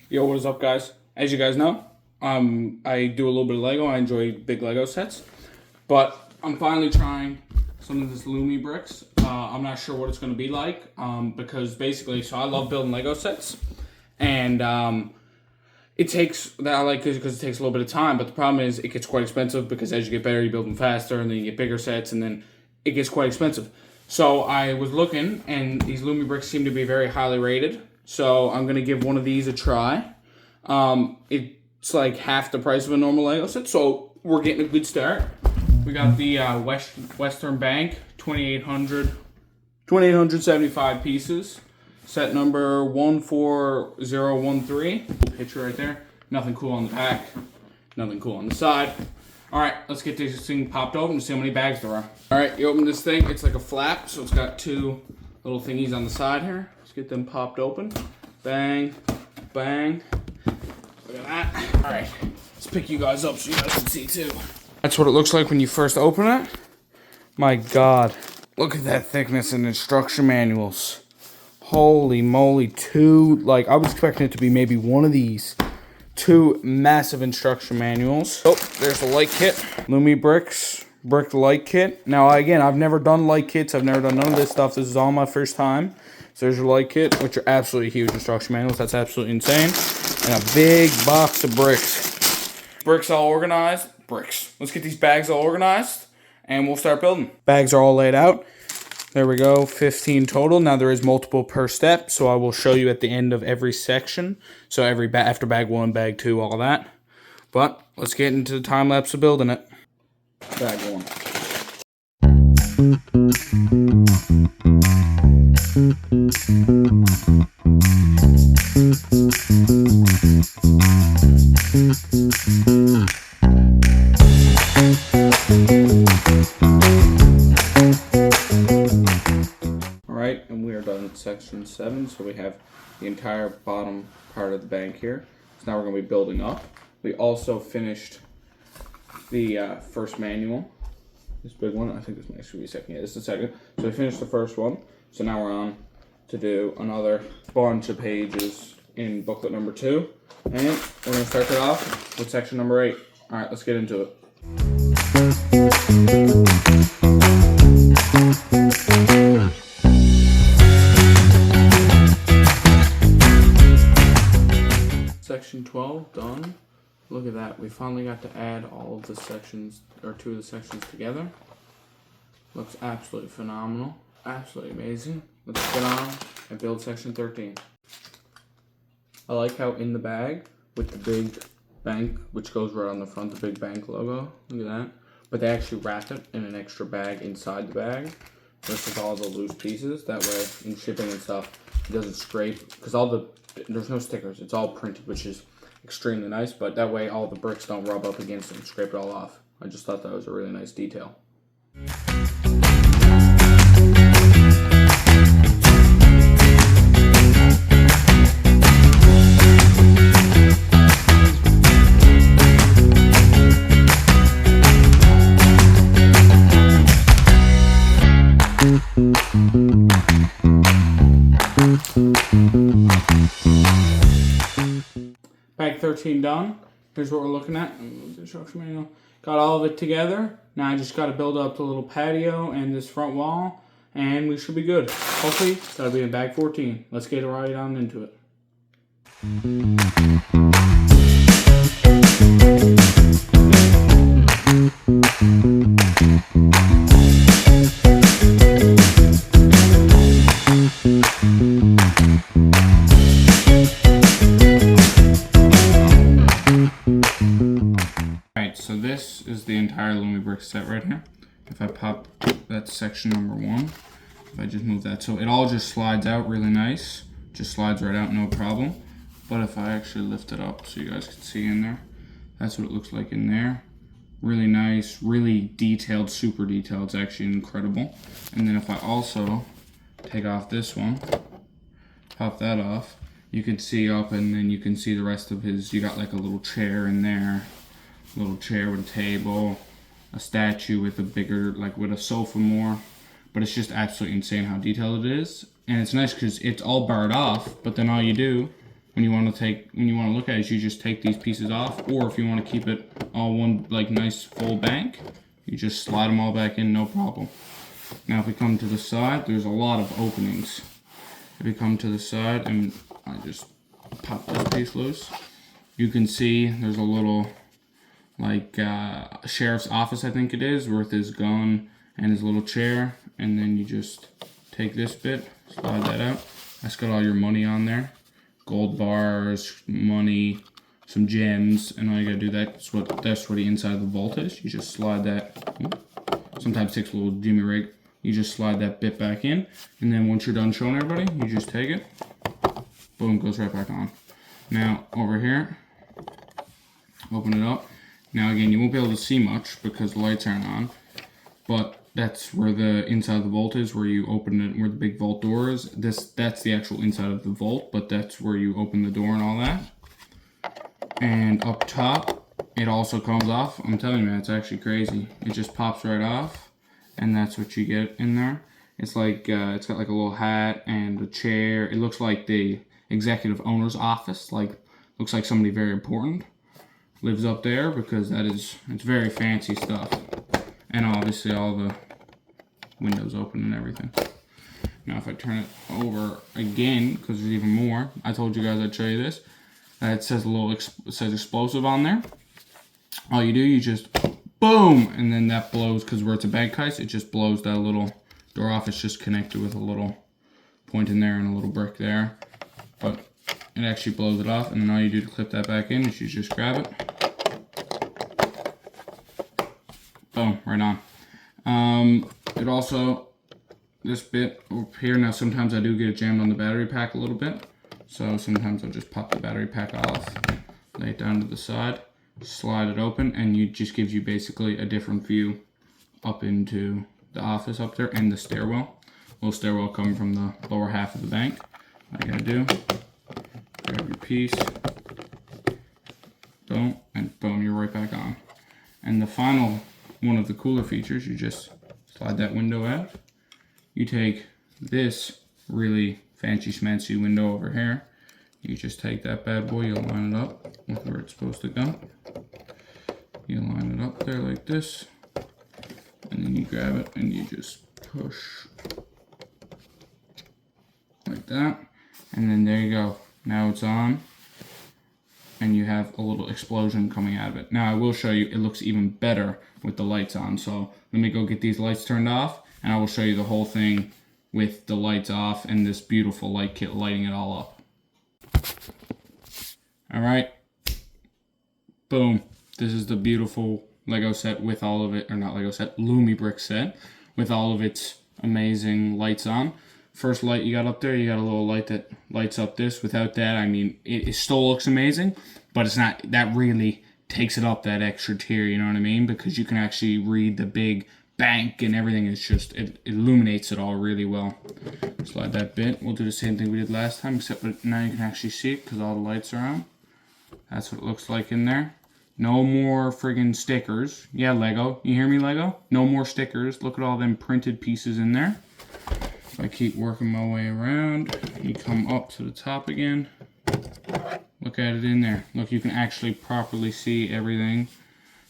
Yo, what is up, guys? As you guys know, I do a little bit of Lego. I enjoy big Lego sets, but I'm finally trying some of this LUMIBRICKS. I'm not sure what it's going to be like because basically, so I love building Lego sets, and it takes that I like because it takes a little bit of time. But the problem is, it gets quite expensive because as you get better, you build them faster, and then you get bigger sets, and then it gets quite expensive. So I was looking, and these LUMIBRICKS seem to be very highly rated. So I'm going to give one of these a try. It's like half the price of a normal Lego set, so we're getting a good start. We got the Western Bank 2,875 pieces. Set number 14013. Picture right there. Nothing cool on the back. Nothing cool on the side. Alright, let's get this thing popped open and see how many bags there are. Alright, you open this thing. It's like a flap, so it's got two little thingies on the side here. Let's get them popped open. Bang, bang. Look at that. Alright, let's pick you guys up so you guys can see too. That's what it looks like when you first open it. My God. Look at that thickness in instruction manuals. Holy moly, I was expecting it to be maybe one of these. Two massive instruction manuals. Oh, there's the light kit. LUMIBRICKS brick light kit. Now, again, I've never done light kits. I've never done none of this stuff. This is all my first time. So there's your light kit, which are absolutely huge instruction manuals. That's absolutely insane. And a big box of bricks. Bricks all organized. Bricks. Let's get these bags all organized, and we'll start building. Bags are all laid out. There we go, 15 total. Now there is multiple per step, so I will show you at the end of every section. So after bag 1, bag 2, all that. But let's get into the time lapse of building it. Bag 1. Alright, and we are done with section 7, so we have the entire bottom part of the bank here. So now we're going to be building up. We also finished the first manual. This big one, I think this might actually be second. Yeah, this is the second. So we finished the first one. So now we're on to do another bunch of pages in booklet number 2. And we're going to start it off with section number 8. Alright, let's get into it. Section 12 done. Look at that. We finally got to add all of the sections, or 2 of the sections together. Looks absolutely phenomenal. Absolutely amazing. Let's get on and build section 13. I like how in the bag with the big bank, which goes right on the front, the big bank logo. Look at that. But they actually wrap it in an extra bag inside the bag versus all the loose pieces. That way, in shipping and stuff, it doesn't scrape. Because there's no stickers. It's all printed, which is extremely nice. But that way, all the bricks don't rub up against it and scrape it all off. I just thought that was a really nice detail. Bag 13 done. Here's what we're looking at. Instruction manual. Got all of it together. Now I just got to build up the little patio and this front wall, and we should be good. Hopefully, that'll be in bag 14. Let's get right on into it. So this is the entire LUMIBRICKS set right here. If I pop, that's section number 1. If I just move that, so it all just slides out really nice. Just slides right out, no problem. But if I actually lift it up so you guys can see in there, that's what it looks like in there. Really nice, really detailed, super detailed. It's actually incredible. And then if I also take off this one, pop that off, you can see up, and then you can see the rest of his, you got like a little chair in there. Little chair with a table, a statue with a bigger, like with a sofa more, but it's just absolutely insane how detailed it is. And it's nice because it's all barred off, but then all you do when you want to look at it, you just take these pieces off, or if you want to keep it all one like nice full bank, you just slide them all back in, no problem. Now if we come to the side, there's a lot of openings. If we come to the side and I just pop this piece loose, you can see there's a little like sheriff's office, I think it is, with his gun and his little chair, and then you just take this bit, slide that out. That's got all your money on there. Gold bars, money, some gems, and all you gotta do, that's what the inside of the vault is. You just slide that, sometimes it takes a little jimmy rig. You just slide that bit back in, and then once you're done showing everybody, you just take it, boom, goes right back on. Now over here, open it up. Now again, you won't be able to see much because the lights aren't on, but that's where the inside of the vault is, where you open it, where the big vault door is. That's the actual inside of the vault, but that's where you open the door and all that. And up top, it also comes off. I'm telling you, man, it's actually crazy. It just pops right off, and that's what you get in there. It's like, it's got like a little hat and a chair. It looks like the executive owner's office, like, looks like somebody very important lives up there, because it's very fancy stuff. And obviously all the windows open and everything. Now if I turn it over again, because there's even more, I told you guys I'd show you this. It says it says explosive on there. All you do, you just boom, and then that blows, because where it's a bank heist, it just blows that little door off. It's just connected with a little point in there and a little brick there, but it actually blows it off. And then all you do to clip that back in is you just grab it, boom, right on. It also, this bit up here, now sometimes I do get it jammed on the battery pack a little bit, so sometimes I'll just pop the battery pack off, lay it down to the side, slide it open, and it just gives you basically a different view up into the office up there and the stairwell. Little stairwell coming from the lower half of the bank. All you gotta do, grab your piece, boom, and boom, you're right back on. And the final one of the cooler features, you just slide that window out. You take this really fancy schmancy window over here. You just take that bad boy, you'll line it up with where it's supposed to go. You line it up there like this, and then you grab it and you just push like that, and then there you go. Now it's on, and you have a little explosion coming out of it. Now I will show you, it looks even better with the lights on. So let me go get these lights turned off, and I will show you the whole thing with the lights off and this beautiful light kit lighting it all up. All right, boom. This is the beautiful Lego set with all of it, or not Lego set, LUMIBRICKS set with all of its amazing lights on. First light you got up there, you got a little light that lights up this. Without that, I mean, it still looks amazing, but it's not, that really takes it up that extra tier, you know what I mean? Because you can actually read the big bank and everything. Is just, it illuminates it all really well. Slide that bit. We'll do the same thing we did last time, except now you can actually see it because all the lights are on. That's what it looks like in there. No more friggin' stickers. Yeah, Lego. You hear me, Lego? No more stickers. Look at all them printed pieces in there. If I keep working my way around, you come up to the top again. Look at it in there. Look, you can actually properly see everything.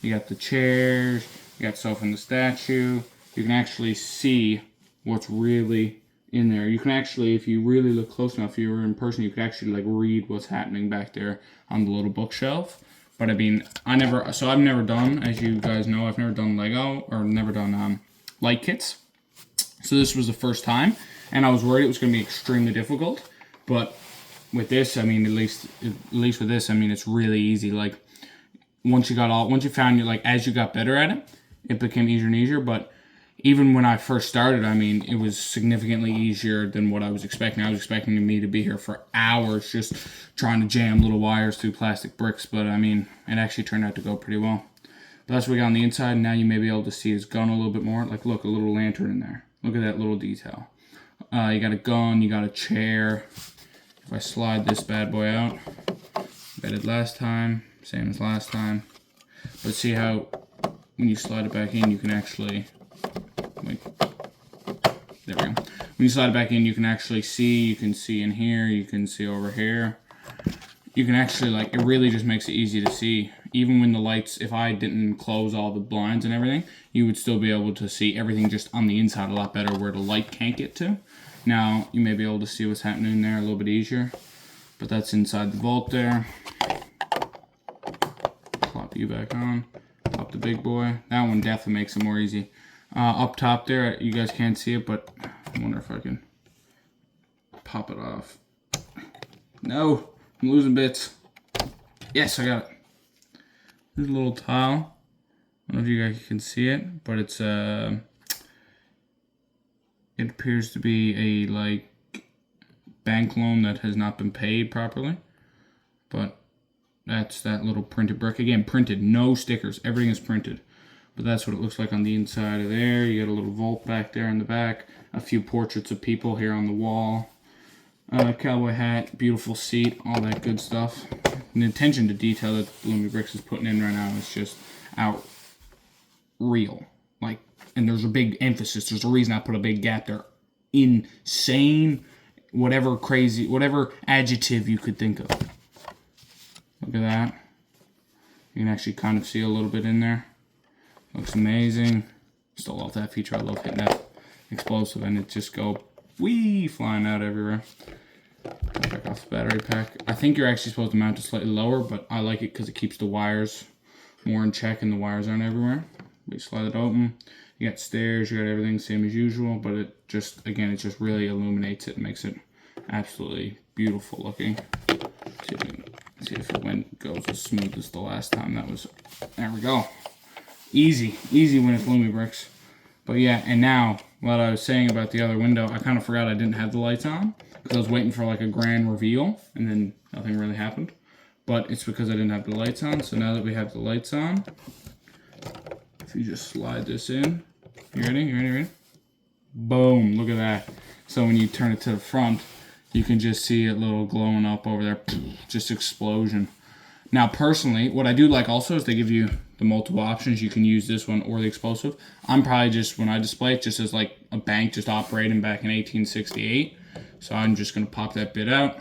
You got the chairs, you got stuff in the statue. You can actually see what's really in there. You can actually, if you really look close enough, if you were in person, you could actually like read what's happening back there on the little bookshelf. But I mean, I've never done, as you guys know, I've never done Lego, or never done light kits. So this was the first time, and I was worried it was going to be extremely difficult. But with this, I mean, at least with this, I mean, it's really easy. Like once you found like as you got better at it, it became easier and easier. But even when I first started, I mean, it was significantly easier than what I was expecting. I was expecting me to be here for hours just trying to jam little wires through plastic bricks, but I mean, it actually turned out to go pretty well. But that's what we got on the inside. Now you may be able to see his gun a little bit more. Like, look, a little lantern in there. Look at that little detail. You got a gun, you got a chair. If I slide this bad boy out, I did last time, same as last time. But see how when you slide it back in, you can actually, like, there we go. When you slide it back in, you can actually see, you can see in here, you can see over here. you can actually, like, it really just makes it easy to see. Even when the lights, if I didn't close all the blinds and everything, you would still be able to see everything just on the inside a lot better where the light can't get to. Now, you may be able to see what's happening there a little bit easier, but that's inside the vault there. Plop you back on. Pop the big boy. That one definitely makes it more easy. Up top there, you guys can't see it, but I wonder if I can pop it off. No, I'm losing bits. Yes, I got it. There's a little tile. I don't know if you guys can see it, but it's it appears to be a like bank loan that has not been paid properly. But that's that little printed brick. Again, printed, no stickers. Everything is printed. But that's what it looks like on the inside of there. You got a little vault back there in the back. A few portraits of people here on the wall. Cowboy hat, beautiful seat, all that good stuff. And the attention to detail that LUMIBRICKS is putting in right now is just out real. Like, and there's a big emphasis. There's a reason I put a big gap there. Insane, whatever crazy, whatever adjective you could think of. Look at that. You can actually kind of see a little bit in there. Looks amazing. Still love that feature. I love hitting that explosive and it just go wee flying out everywhere. Back off the battery pack. I think you're actually supposed to mount it slightly lower, but I like it because it keeps the wires more in check and the wires aren't everywhere. We slide it open. You got stairs, you got everything same as usual, but it just, again, it just really illuminates it and makes it absolutely beautiful looking. See if it goes as smooth as the last time. That was, there we go. Easy when it's LUMIBRICKS. But yeah, and now, what I was saying about the other window, I kind of forgot I didn't have the lights on, because I was waiting for like a grand reveal, and then nothing really happened. But it's because I didn't have the lights on, so now that we have the lights on, if you just slide this in, you ready? You ready? Boom, look at that. So when you turn it to the front, you can just see it little glowing up over there, just explosion. Now personally, what I do like also is they give you the multiple options. You can use this one or the explosive. I'm probably just, when I display it, just as like a bank just operating back in 1868. So I'm just gonna pop that bit out,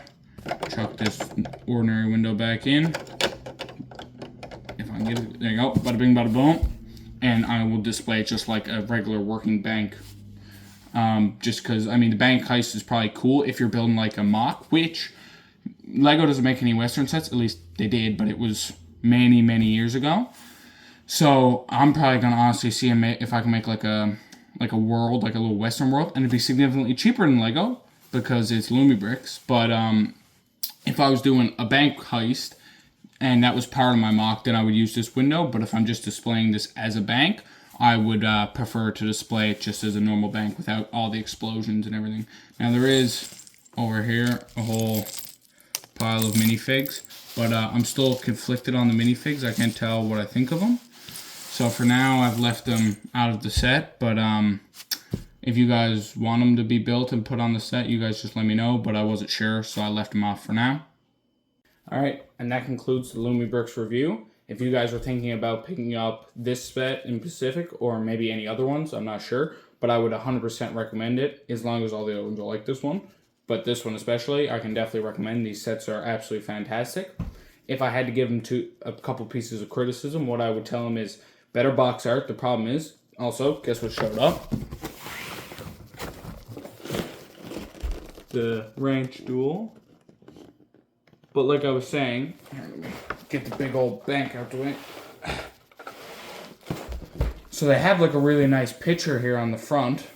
chuck this ordinary window back in. If I can get it, there you go, bada bing, bada boom. And I will display it just like a regular working bank. Just because, I mean, the bank heist is probably cool if you're building like a mock, which Lego doesn't make any Western sets, at least they did, but it was many, many years ago. So I'm probably gonna honestly see if I can make like a world, like a little Western world, and it'd be significantly cheaper than Lego because it's LUMIBRICKS. But if I was doing a bank heist and that was part of my mock, then I would use this window. But if I'm just displaying this as a bank, I would prefer to display it just as a normal bank without all the explosions and everything. Now there is over here a whole pile of minifigs, but I'm still conflicted on the minifigs. I can't tell what I think of them. So for now, I've left them out of the set, but if you guys want them to be built and put on the set, you guys just let me know, but I wasn't sure, so I left them off for now. All right, and that concludes the LUMIBRICKS review. If you guys are thinking about picking up this set in Pacific, or maybe any other ones, I'm not sure, but I would 100% recommend it, as long as all the other ones are like this one. But this one especially, I can definitely recommend. These sets are absolutely fantastic. If I had to give them a couple pieces of criticism, what I would tell them is better box art. The problem is, also, guess what showed up? The ranch duel. But like I was saying, here, let me get the big old bank out the way. So they have like a really nice picture here on the front,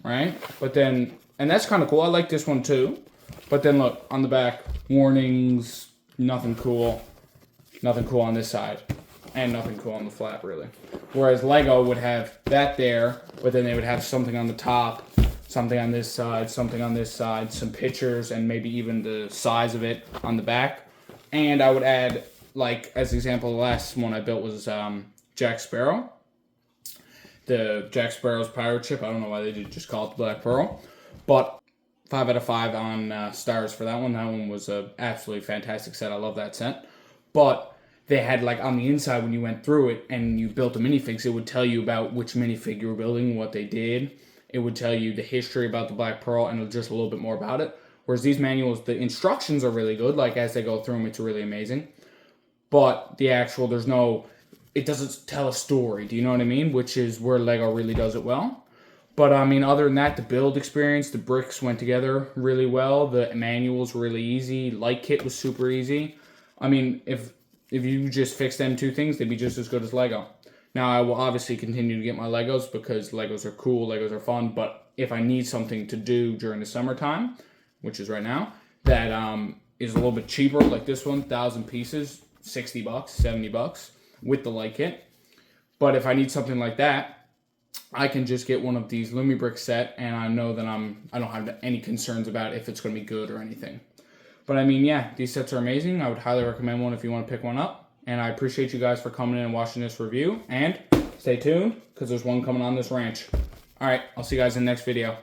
right? But then, and that's kind of cool. I like this one too. But then look, on the back, warnings, nothing cool. Nothing cool on this side. And nothing cool on the flap, really. Whereas Lego would have that there, but then they would have something on the top, something on this side, something on this side, some pictures, and maybe even the size of it on the back. And I would add, like, as an example, the last one I built was Jack Sparrow. The Jack Sparrow's pirate ship. I don't know why they did just call it the Black Pearl. But 5 out of 5 on stars for that one. That one was an absolutely fantastic set. I love that set. But they had, like, on the inside, when you went through it and you built the minifigs, it would tell you about which minifig you were building, what they did. It would tell you the history about the Black Pearl and just a little bit more about it. Whereas these manuals, the instructions are really good. Like, as they go through them, it's really amazing. But the actual, it doesn't tell a story. Do you know what I mean? Which is where Lego really does it well. But, I mean, other than that, the build experience, the bricks went together really well. The manual's really easy. Light kit was super easy. I mean, if you just fix them two things, they'd be just as good as Lego. Now, I will obviously continue to get my Legos because Legos are cool, Legos are fun. But if I need something to do during the summertime, which is right now, that is a little bit cheaper, like this one, 1,000 pieces, $60, $70 with the light kit. But if I need something like that, I can just get one of these LUMIBRICKS set, and I know that I don't have any concerns about if it's going to be good or anything. But I mean, yeah, these sets are amazing. I would highly recommend one if you want to pick one up. And I appreciate you guys for coming in and watching this review. And stay tuned, because there's one coming on this ranch. All right, I'll see you guys in the next video.